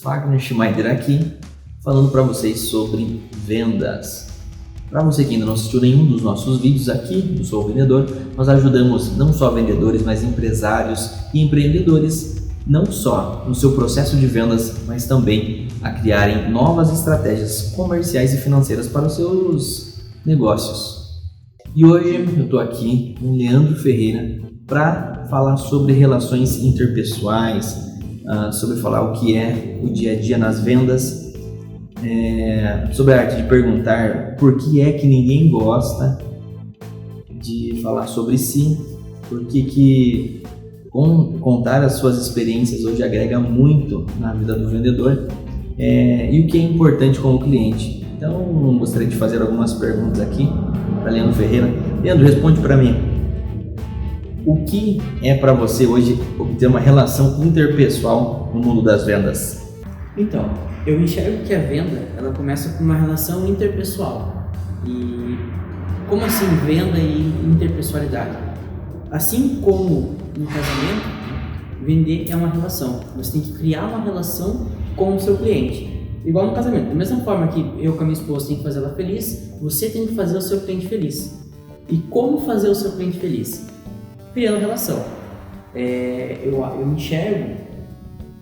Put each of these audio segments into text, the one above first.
Fagner Schmeider aqui, falando para vocês sobre vendas. Para você que ainda não assistiu nenhum dos nossos vídeos aqui do Sou Vendedor, nós ajudamos não só vendedores, mas empresários e empreendedores, não só no seu processo de vendas, mas também a criarem novas estratégias comerciais e financeiras para os seus negócios. E hoje eu estou aqui com o Leandro Ferreira para falar sobre relações interpessoais, sobre falar o que é o dia a dia nas vendas, sobre a arte de perguntar por que é que ninguém gosta de falar sobre si, por que contar as suas experiências hoje agrega muito na vida do vendedor, e o que é importante como cliente. Então, gostaria de fazer algumas perguntas aqui para Leandro Ferreira. Leandro, responde para mim. O que é para você hoje obter uma relação interpessoal no mundo das vendas? Então, eu enxergo que a venda, ela começa com uma relação interpessoal. E como assim venda e interpessoalidade? Assim como no casamento, vender é uma relação. Você tem que criar uma relação com o seu cliente. Igual no casamento, da mesma forma que eu com a minha esposa tenho que fazer ela feliz, você tem que fazer o seu cliente feliz. E como fazer o seu cliente feliz? Criando relação. Eu enxergo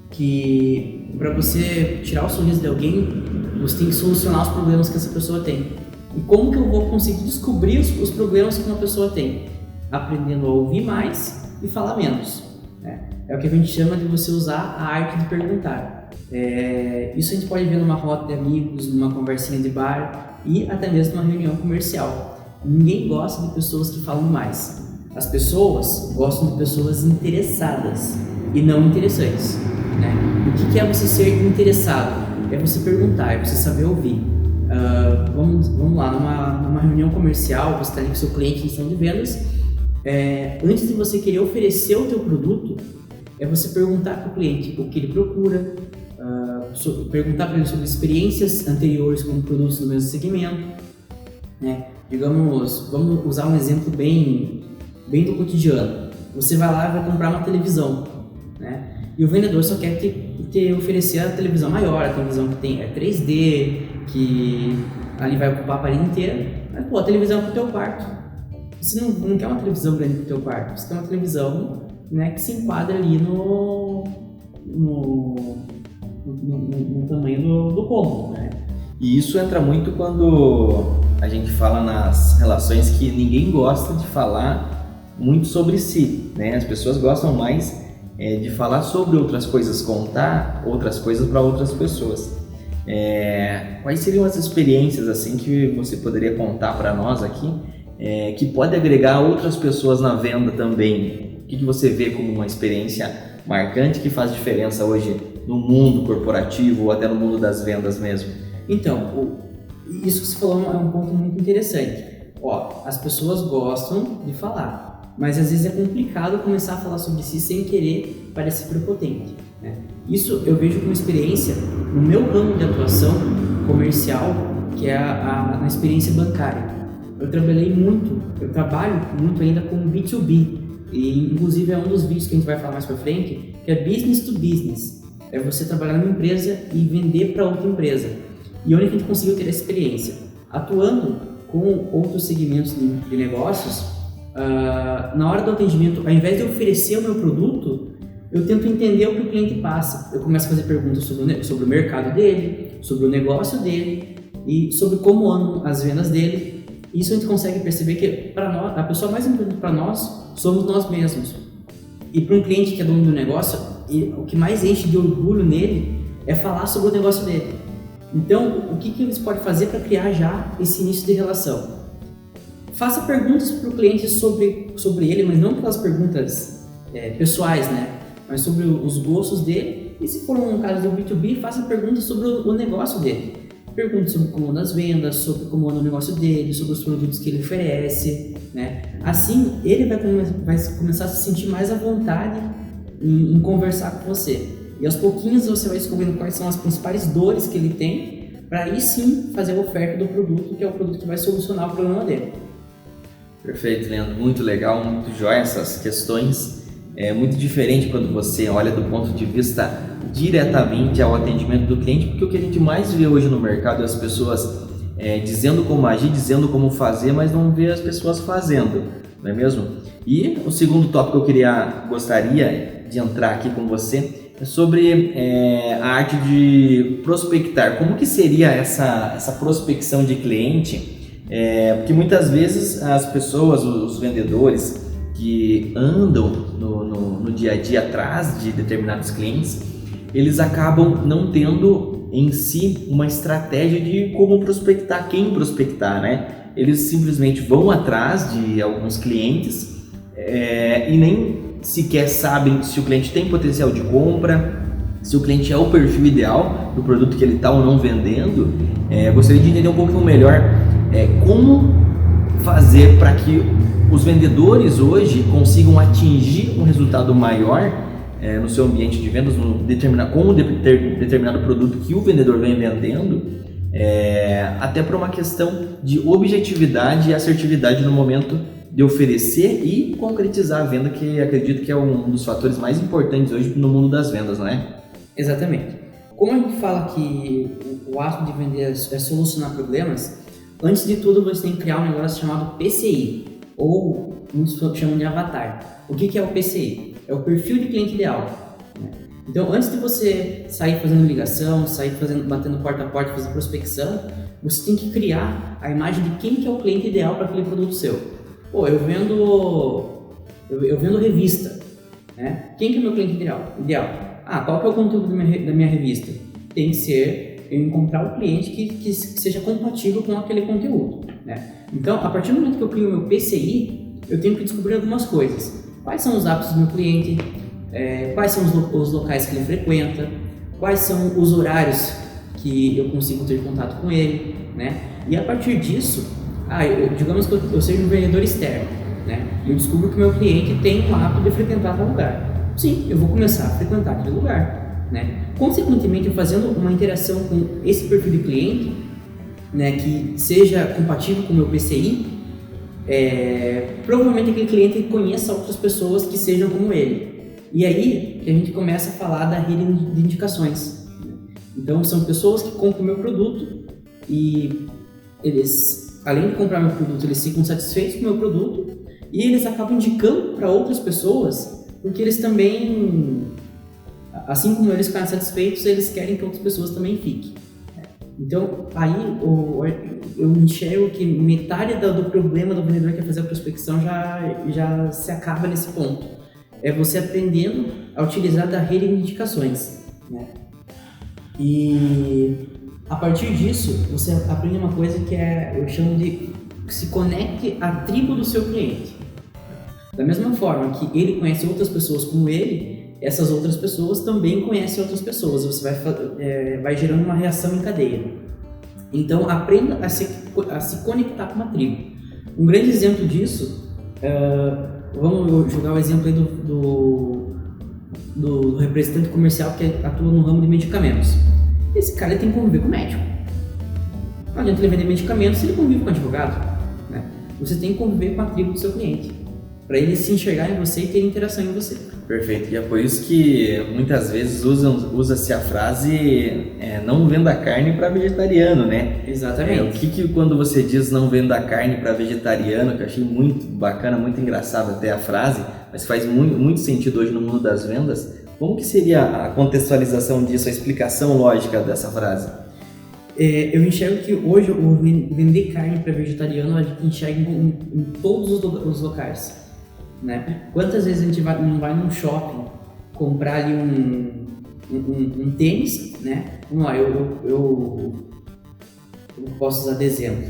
que para você tirar o sorriso de alguém, você tem que solucionar os problemas que essa pessoa tem. E como que eu vou conseguir descobrir os problemas que uma pessoa tem? Aprendendo a ouvir mais e falar menos. É o que a gente chama de você usar a arte de perguntar. Isso a gente pode ver numa roda de amigos, numa conversinha de bar e até mesmo numa reunião comercial. Ninguém gosta de pessoas que falam mais. As pessoas gostam de pessoas interessadas e não interessantes, né? O que é você ser interessado? É você perguntar, é você saber ouvir. Vamos lá, numa reunião comercial, você está ali com o seu cliente em questão de vendas. Antes de você querer oferecer o teu produto, é você perguntar para o cliente o que ele procura, perguntar para ele sobre experiências anteriores com produtos do mesmo segmento, né? Digamos, vamos usar um exemplo bem do cotidiano. Você vai lá e vai comprar uma televisão, né? E o vendedor só quer te oferecer a televisão maior, a televisão que tem 3D, que ali vai ocupar a parede inteira. Mas a televisão é pro teu quarto. Você não quer uma televisão grande pro teu quarto, você quer uma televisão, né, que se enquadra ali no tamanho do cômodo, né? E isso entra muito quando a gente fala nas relações que ninguém gosta de falar muito sobre si, né? As pessoas gostam mais de falar sobre outras coisas, contar outras coisas para outras pessoas. Quais seriam as experiências assim que você poderia contar para nós aqui, que pode agregar outras pessoas na venda também? O que você vê como uma experiência marcante que faz diferença hoje no mundo corporativo ou até no mundo das vendas mesmo? Então, isso que você falou é um ponto muito interessante. As pessoas gostam de falar, mas às vezes é complicado começar a falar sobre si sem querer parecer prepotente, né? Isso eu vejo como experiência no meu ramo de atuação comercial, que é na experiência bancária. Eu trabalho muito ainda com B2B, e inclusive é um dos vídeos que a gente vai falar mais pra frente, que é business to business. É você trabalhar numa empresa e vender para outra empresa. E onde a gente conseguiu ter essa experiência? Atuando com outros segmentos de negócios, na hora do atendimento, ao invés de oferecer o meu produto, eu tento entender o que o cliente passa. Eu começo a fazer perguntas sobre o mercado dele, sobre o negócio dele e sobre como andam as vendas dele. Isso a gente consegue perceber que para nós, a pessoa mais importante para nós somos nós mesmos. E para um cliente que é dono do negócio, o que mais enche de orgulho nele é falar sobre o negócio dele. Então, o que eles podem fazer para criar já esse início de relação? Faça perguntas para o cliente sobre ele, mas não aquelas perguntas pessoais, né? Mas sobre os gostos dele. E se for um caso do B2B, faça perguntas sobre o negócio dele. Pergunte sobre como anda as vendas, sobre como anda o negócio dele, sobre os produtos que ele oferece, né? Assim, ele vai começar a se sentir mais à vontade em conversar com você. E aos pouquinhos você vai descobrindo quais são as principais dores que ele tem, para aí sim fazer a oferta do produto, que é o produto que vai solucionar o problema dele. Perfeito, Leandro. Muito legal, muito jóia essas questões. é muito diferente quando você olha do ponto de vista diretamente ao atendimento do cliente, porque o que a gente mais vê hoje no mercado é as pessoas dizendo como agir, dizendo como fazer, mas não vê as pessoas fazendo, não é mesmo? E o segundo tópico que eu gostaria de entrar aqui com você é sobre a arte de prospectar. Como que seria essa prospecção de cliente? Porque muitas vezes as pessoas, os vendedores que andam no dia a dia atrás de determinados clientes, eles acabam não tendo em si uma estratégia de como prospectar, quem prospectar, né? Eles simplesmente vão atrás de alguns clientes e nem sequer sabem se o cliente tem potencial de compra, se o cliente é o perfil ideal do produto que ele está ou não vendendo. Gostaria de entender um pouco melhor como fazer para que os vendedores hoje consigam atingir um resultado maior no seu ambiente de vendas, com um determinado produto que o vendedor vem vendendo, até por uma questão de objetividade e assertividade no momento de oferecer e concretizar a venda, que acredito que é um dos fatores mais importantes hoje no mundo das vendas, não é? Exatamente. Como a gente fala que o ato de vender é solucionar problemas, antes de tudo você tem que criar um negócio chamado PCI, ou muitos chamam de avatar. O que é o PCI? É o perfil de cliente ideal. Então, antes de você sair fazendo ligação, batendo porta a porta, fazendo prospecção, você tem que criar a imagem de quem que é o cliente ideal para aquele produto seu. Pô, eu vendo revista, né? Quem que é o meu cliente ideal? Qual que é o conteúdo da minha revista? Tem que ser eu encontrar o cliente que seja compatível com aquele conteúdo, né? Então, a partir do momento que eu crio o meu PCI, eu tenho que descobrir algumas coisas. Quais são os hábitos do meu cliente? Quais são os locais que ele frequenta? Quais são os horários que eu consigo ter contato com ele, né? E a partir disso, digamos que eu seja um vendedor externo, né? E eu descubro que o meu cliente tem o hábito de frequentar tal lugar. Sim, eu vou começar a frequentar aquele lugar, né? Consequentemente, fazendo uma interação com esse perfil de cliente, né, que seja compatível com o meu PCI, provavelmente aquele cliente conheça outras pessoas que sejam como ele. E aí que a gente começa a falar da rede de indicações. Então, são pessoas que compram o meu produto e eles, além de comprar meu produto, eles ficam satisfeitos com o meu produto e eles acabam indicando para outras pessoas, porque eles também, assim como eles ficaram satisfeitos, eles querem que outras pessoas também fiquem. Então, aí eu enxergo que metade do problema do vendedor que é fazer a prospecção já se acaba nesse ponto. É você aprendendo a utilizar da rede de indicações, né? E a partir disso, você aprende uma coisa que eu chamo de se conecte à tribo do seu cliente. Da mesma forma que ele conhece outras pessoas como ele, essas outras pessoas também conhecem outras pessoas. Você vai gerando uma reação em cadeia. Então, aprenda a se conectar com uma tribo. Um grande exemplo disso, vamos jogar o exemplo aí do representante comercial que atua no ramo de medicamentos. Esse cara tem que conviver com o médico. Não adianta ele vender medicamentos se ele convive com o advogado, né? Você tem que conviver com a tribo do seu cliente, para ele se enxergar em você e ter interação em você. Perfeito, e é por isso que muitas vezes usa-se a frase não venda carne para vegetariano, né? Exatamente. O que quando você diz não venda carne para vegetariano, que eu achei muito bacana, muito engraçado até a frase, mas faz muito sentido hoje no mundo das vendas, como que seria a contextualização disso, a explicação lógica dessa frase? Eu enxergo que hoje o vender carne para vegetariano a gente enxerga em todos os locais, né? Quantas vezes a gente não vai num shopping comprar ali um tênis, né? Vamos lá, eu posso usar de exemplo.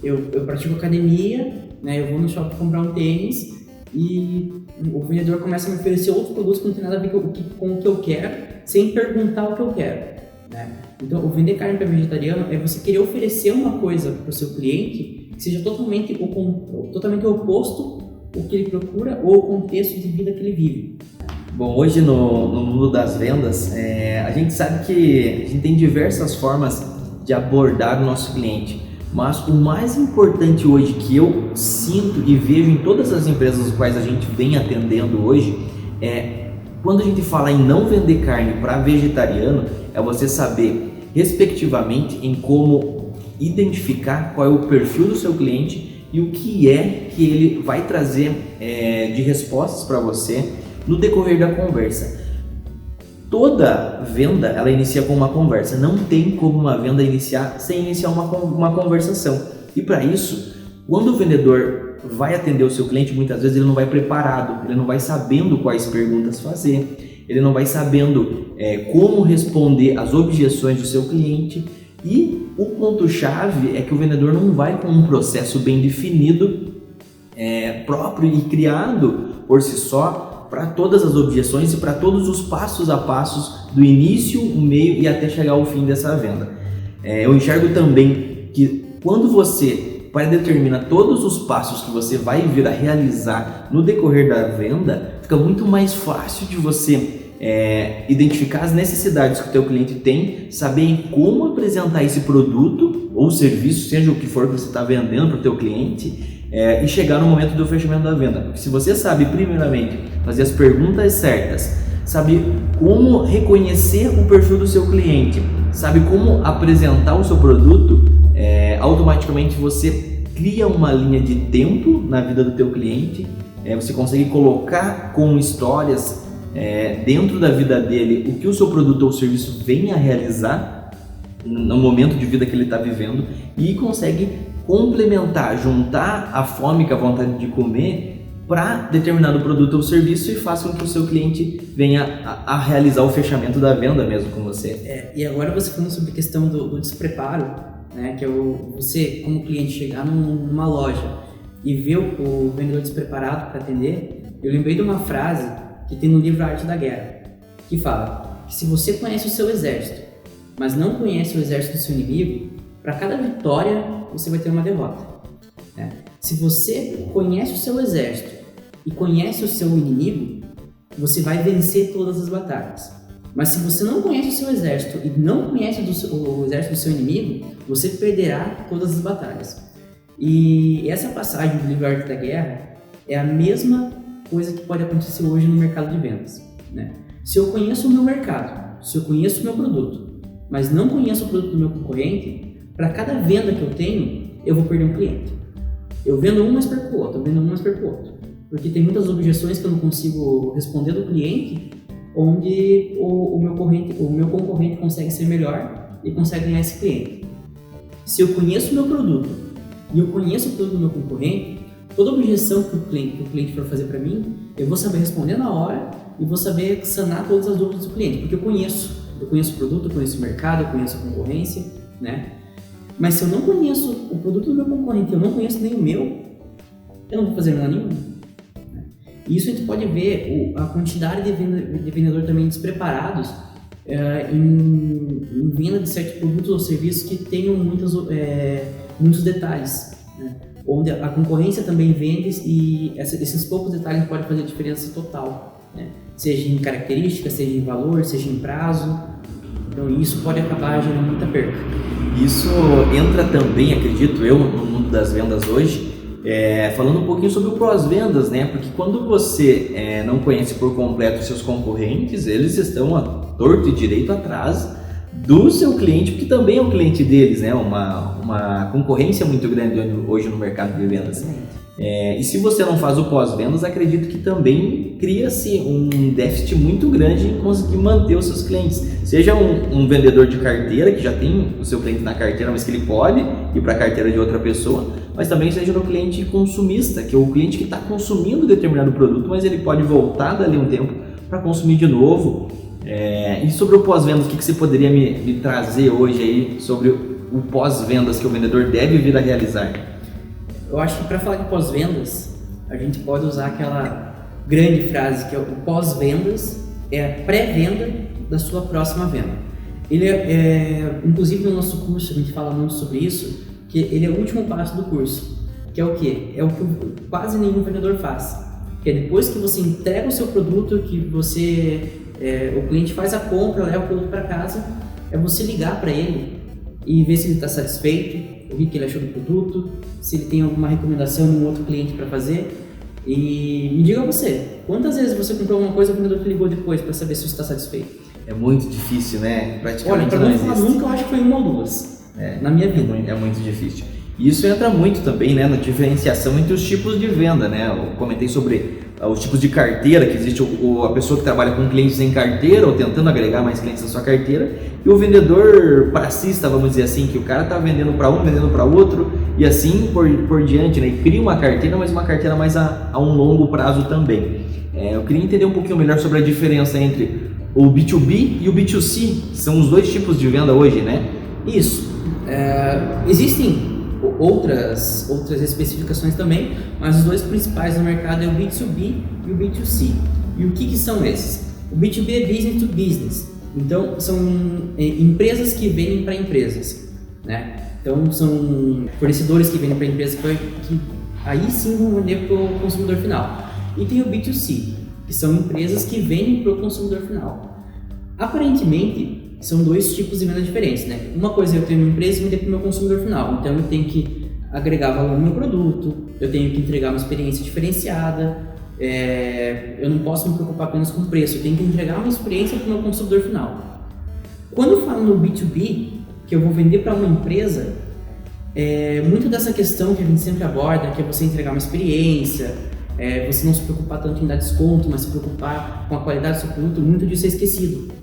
Eu pratico academia, né? Eu vou no shopping comprar um tênis e o vendedor começa a me oferecer outros produtos que não tem nada a ver com o que eu quero, sem perguntar o que eu quero, né? Então, o vender carne para vegetariano é você querer oferecer uma coisa para o seu cliente que seja totalmente oposto ao que ele procura ou o contexto de vida que ele vive. Bom, hoje no mundo das vendas, a gente sabe que a gente tem diversas formas de abordar o nosso cliente. Mas o mais importante hoje que eu sinto e vejo em todas as empresas as quais a gente vem atendendo hoje é quando a gente fala em não vender carne para vegetariano, é você saber respectivamente em como identificar qual é o perfil do seu cliente e o que é que ele vai trazer de respostas para você no decorrer da conversa. Toda venda, ela inicia com uma conversa. Não tem como uma venda iniciar sem iniciar uma conversação. E para isso, quando o vendedor vai atender o seu cliente, muitas vezes ele não vai preparado, ele não vai sabendo quais perguntas fazer, ele não vai sabendo como responder às objeções do seu cliente. E o ponto-chave é que o vendedor não vai com um processo bem definido, próprio e criado por si só, para todas as objeções e para todos os passos a passos do início, o meio e até chegar ao fim dessa venda. Eu enxergo também que quando você predetermina todos os passos que você vai vir a realizar no decorrer da venda, fica muito mais fácil de você identificar as necessidades que o teu cliente tem, saber como apresentar esse produto ou serviço, seja o que for que você está vendendo para o teu cliente, e chegar no momento do fechamento da venda. Porque se você sabe, primeiramente, fazer as perguntas certas, sabe como reconhecer o perfil do seu cliente, sabe como apresentar o seu produto, automaticamente você cria uma linha de tempo na vida do teu cliente, você consegue colocar com histórias dentro da vida dele o que o seu produto ou serviço vem a realizar no momento de vida que ele está vivendo e consegue complementar, juntar a fome com a vontade de comer para determinado produto ou serviço e faça com que o seu cliente venha a realizar o fechamento da venda mesmo com você. E agora você falando sobre a questão do despreparo, né, que é você como cliente chegar numa loja e ver o vendedor despreparado para atender, eu lembrei de uma frase que tem no livro A Arte da Guerra, que fala que se você conhece o seu exército, mas não conhece o exército do seu inimigo, para cada vitória você vai ter uma derrota. Se você conhece o seu exército e conhece o seu inimigo, você vai vencer todas as batalhas. Mas se você não conhece o seu exército e não conhece o exército do seu inimigo, você perderá todas as batalhas. E essa passagem do livro Arte da Guerra é a mesma coisa que pode acontecer hoje no mercado de vendas. Se eu conheço o meu mercado, se eu conheço o meu produto, mas não conheço o produto do meu concorrente, para cada venda que eu tenho, eu vou perder um cliente. Eu vendo um, mas perco o outro, eu vendo um, mas perco o outro. Porque tem muitas objeções que eu não consigo responder do cliente, onde o meu concorrente consegue ser melhor e consegue ganhar esse cliente. Se eu conheço o meu produto e eu conheço o produto do meu concorrente, toda objeção que o cliente for fazer para mim, eu vou saber responder na hora e vou saber sanar todas as dúvidas do cliente, porque eu conheço o produto, eu conheço o mercado, eu conheço a concorrência, Mas se eu não conheço o produto do meu concorrente, eu não conheço nem o meu, eu não vou fazer nada nenhum. Isso a gente pode ver a quantidade de vendedor também despreparados em venda de certos produtos ou serviços que tenham muitos detalhes, onde a concorrência também vende e esses poucos detalhes podem fazer diferença total, seja em características, seja em valor, seja em prazo. Então isso pode acabar gerando muita perda. Isso entra também, acredito eu, no mundo das vendas hoje, falando um pouquinho sobre o pós-vendas, porque quando você não conhece por completo os seus concorrentes, eles estão a torto e direito atrás do seu cliente, porque também é um cliente deles, uma concorrência muito grande hoje no mercado de vendas. E se você não faz o pós-vendas, acredito que também cria-se um déficit muito grande em conseguir manter os seus clientes. Seja um vendedor de carteira, que já tem o seu cliente na carteira, mas que ele pode ir para a carteira de outra pessoa, mas também seja no cliente consumista, que é o cliente que está consumindo determinado produto, mas ele pode voltar dali um tempo para consumir de novo. E sobre o pós-vendas, o que você poderia me trazer hoje aí sobre o pós-vendas que o vendedor deve vir a realizar? Eu acho que para falar de pós-vendas, a gente pode usar aquela grande frase que é o pós-vendas é a pré-venda da sua próxima venda. Ele inclusive no nosso curso a gente fala muito sobre isso, que ele é o último passo do curso, que é o quê? É o que quase nenhum vendedor faz, que é depois que você entrega o seu produto, que o cliente faz a compra, leva o produto para casa, é você ligar para ele e ver se ele está satisfeito, o que ele achou do produto, se ele tem alguma recomendação de um outro cliente para fazer. E me diga você, quantas vezes você comprou alguma coisa e o vendedor te ligou depois para saber se você está satisfeito? É muito difícil, né? Olha, Praticamente para não falar nunca, eu acho que foi uma ou duas na minha vida. É muito difícil. E isso entra muito também, né, na diferenciação entre os tipos de venda, né? Eu comentei sobre os tipos de carteira, que existe a pessoa que trabalha com clientes em carteira ou tentando agregar mais clientes na sua carteira, e o vendedor pracista, vamos dizer assim, que o cara está vendendo para um, vendendo para outro, e assim por diante, né? E cria uma carteira, mas uma carteira mais a um longo prazo também. Eu queria entender um pouquinho melhor sobre a diferença entre o B2B e o B2C, que são os dois tipos de venda hoje, né? Isso. Existem outras especificações também, mas os dois principais no mercado é o B2B e o B2C. E o que são esses? O B2B é business to business, então são empresas que vendem para empresas, né? Então são fornecedores que vendem para empresas que aí sim vão vender para o consumidor final. E tem o B2C, que são empresas que vendem para o consumidor final. Aparentemente são dois tipos de venda diferentes, né? Uma coisa é eu tenho uma empresa e vender para o meu consumidor final, então eu tenho que agregar valor no meu produto, eu tenho que entregar uma experiência diferenciada, eu não posso me preocupar apenas com o preço, eu tenho que entregar uma experiência para o meu consumidor final. Quando eu falo no B2B, que eu vou vender para uma empresa, muito dessa questão que a gente sempre aborda, que é você entregar uma experiência, você não se preocupar tanto em dar desconto, mas se preocupar com a qualidade do seu produto, muito disso é esquecido.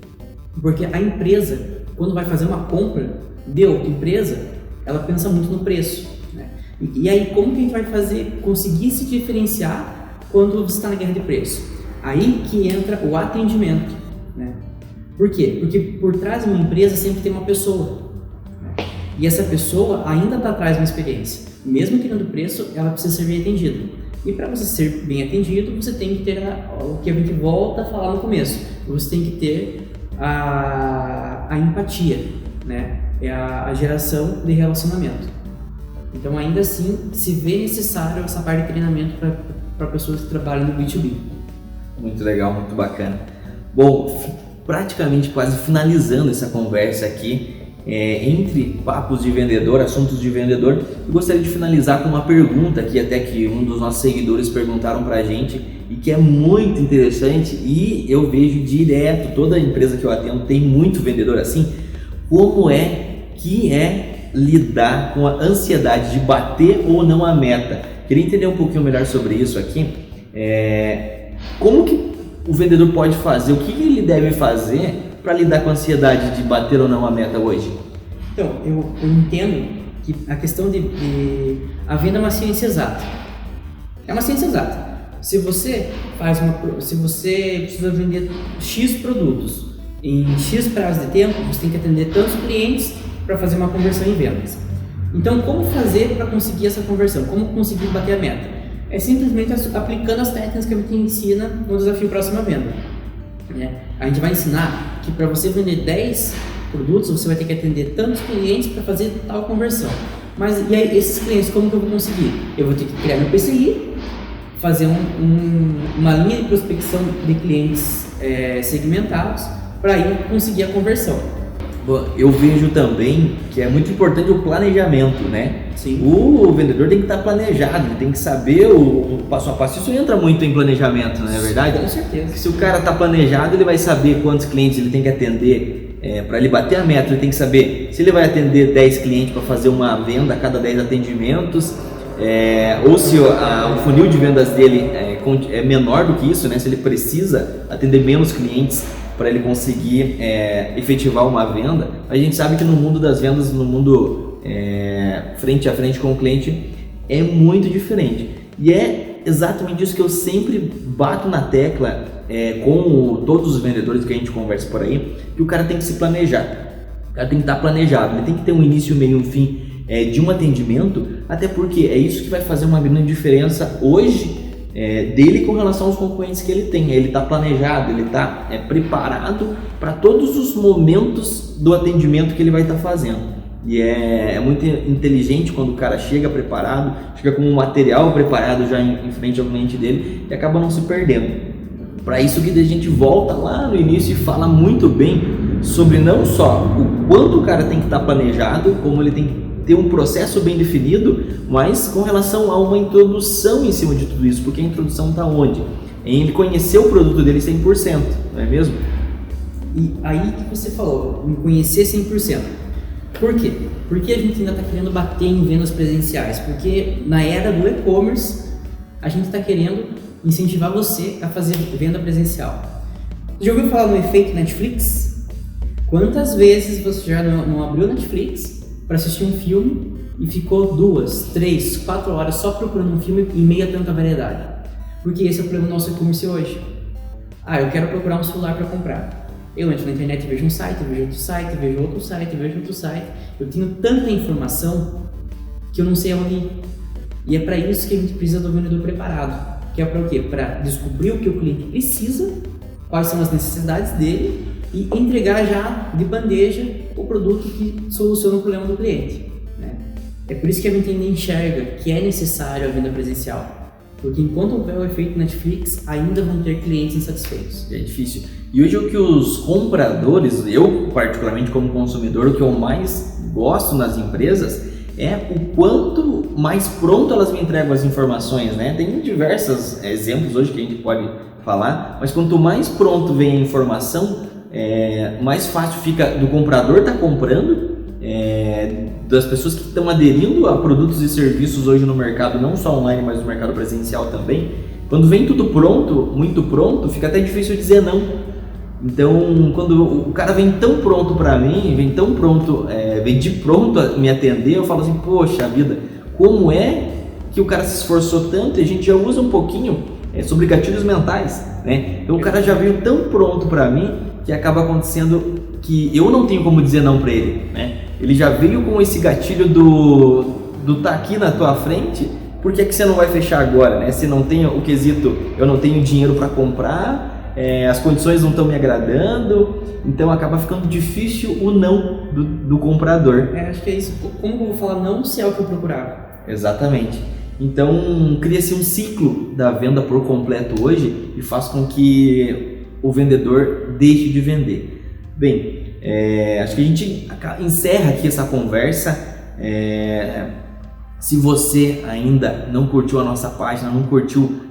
Porque a empresa, quando vai fazer uma compra de outra empresa, ela pensa muito no preço, né? E aí, como que a gente vai conseguir se diferenciar quando você está na guerra de preço? Aí que entra o atendimento, né? Por quê? Porque por trás de uma empresa sempre tem uma pessoa, né? E essa pessoa ainda está atrás de uma experiência. Mesmo querendo preço, ela precisa ser bem atendida. E para você ser bem atendido, você tem que ter o que a gente volta a falar no começo. Você tem que ter a empatia, né? É a geração de relacionamento. Então, ainda assim, se vê necessário essa parte de treinamento para pessoas que trabalham no B2B. Muito legal, muito bacana. Bom, praticamente quase finalizando essa conversa aqui, entre papos de vendedor, assuntos de vendedor, eu gostaria de finalizar com uma pergunta aqui, até que um dos nossos seguidores perguntaram pra gente e que é muito interessante e eu vejo direto, toda empresa que eu atendo tem muito vendedor assim. Como que é lidar com a ansiedade de bater ou não a meta? Queria entender um pouquinho melhor sobre isso aqui. Como que o vendedor pode fazer, o que ele deve fazer para lidar com a ansiedade de bater ou não a meta hoje? Então, eu entendo que a questão a venda é uma ciência exata. É uma ciência exata. Se você precisa vender X produtos em X prazo de tempo, você tem que atender tantos clientes para fazer uma conversão em vendas. Então, como fazer para conseguir essa conversão? Como conseguir bater a meta? É simplesmente aplicando as técnicas que a gente ensina no desafio Próxima Venda. A gente vai ensinar que para você vender 10 produtos, você vai ter que atender tantos clientes para fazer tal conversão. Mas e aí, esses clientes, como que eu vou conseguir? Eu vou ter que criar meu PCI, fazer uma linha de prospecção de clientes segmentados para aí conseguir a conversão. Bom, eu vejo também que é muito importante o planejamento, né? Sim. O vendedor tem que estar planejado, ele tem que saber o passo a passo. Isso entra muito em planejamento, não é verdade? Com certeza. Se o cara está planejado, ele vai saber quantos clientes ele tem que atender para ele bater a meta. Ele tem que saber se ele vai atender 10 clientes para fazer uma venda a cada 10 atendimentos, ou se o funil de vendas dele é menor do que isso, né? Se ele precisa atender menos clientes para ele conseguir efetivar uma venda. A gente sabe que no mundo das vendas, no mundo frente a frente com o cliente, é muito diferente. E é exatamente isso que eu sempre bato na tecla com todos os vendedores que a gente conversa por aí, que o cara tem que se planejar. O cara tem que estar planejado, ele tem que ter um início, meio e um fim de um atendimento, até porque é isso que vai fazer uma grande diferença hoje dele com relação aos concorrentes que ele tem. Ele está planejado, ele está preparado para todos os momentos do atendimento que ele vai estar fazendo. E é muito inteligente quando o cara chega preparado, chega com um material preparado já em frente ao cliente dele e acaba não se perdendo. Para isso que a gente volta lá no início e fala muito bem sobre não só o quanto o cara tem que estar planejado, como ele tem que ter um processo bem definido, mas com relação a uma introdução em cima de tudo isso, porque a introdução está onde? Em ele conhecer o produto dele 100%, não é mesmo? E aí que você falou, em conhecer 100%. Por quê? Porque a gente ainda está querendo bater em vendas presenciais, porque na era do e-commerce, a gente está querendo incentivar você a fazer venda presencial. Você já ouviu falar no efeito Netflix? Quantas vezes você já não abriu Netflix para assistir um filme e ficou 2, 3, 4 horas só procurando um filme em meio a tanta variedade? Porque esse é o problema do nosso e-commerce hoje. Eu quero procurar um celular para comprar. Eu entro na internet e vejo um site, vejo outro site, vejo outro site, vejo outro site. Eu tenho tanta informação que eu não sei aonde ir. E é para isso que a gente precisa do vendedor preparado. Que é para o quê? Para descobrir o que o cliente precisa, quais são as necessidades dele e entregar já de bandeja o produto que soluciona o problema do cliente, né? É por isso que a gente ainda enxerga que é necessário a venda presencial. Porque enquanto houver o efeito Netflix, ainda vão ter clientes insatisfeitos. É difícil. E hoje o que os compradores, eu particularmente como consumidor, o que eu mais gosto nas empresas é o quanto mais pronto elas me entregam as informações, né? Tem diversos exemplos hoje que a gente pode falar, mas quanto mais pronto vem a informação, mais fácil fica do comprador estar comprando, das pessoas que estão aderindo a produtos e serviços hoje no mercado, não só online, mas no mercado presencial também. Quando vem tudo pronto, muito pronto, fica até difícil dizer não. Então, quando o cara vem tão pronto para mim, vem de pronto a me atender, eu falo assim, poxa vida, como é que o cara se esforçou tanto? E a gente já usa um pouquinho sobre gatilhos mentais, né? Então o cara já veio tão pronto para mim que acaba acontecendo que eu não tenho como dizer não para ele, né? Ele já veio com esse gatilho do tá aqui na tua frente, por que você não vai fechar agora, né? Se não tem o quesito, eu não tenho dinheiro para comprar, as condições não estão me agradando, então acaba ficando difícil o não do comprador. Acho que é isso. Como eu vou falar não se é o que eu procurava? Exatamente. Então cria-se um ciclo da venda por completo hoje e faz com que o vendedor deixe de vender. Bem, acho que a gente encerra aqui essa conversa. Se você ainda não curtiu a nossa página, não curtiu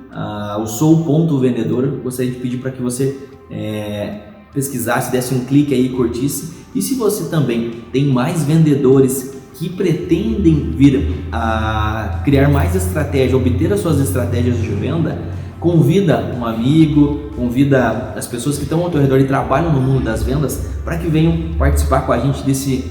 o Sou.vendedor, gostaria de pedir para que você pesquisasse, desse um clique aí e curtisse. E se você também tem mais vendedores que pretendem vir a criar mais estratégia, obter as suas estratégias de venda, convida um amigo, convida as pessoas que estão ao teu redor e trabalham no mundo das vendas para que venham participar com a gente desse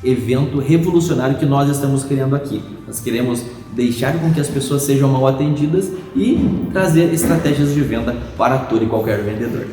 evento revolucionário que nós estamos criando aqui. Nós queremos deixar com que as pessoas sejam mal atendidas e trazer estratégias de venda para todo e qualquer vendedor.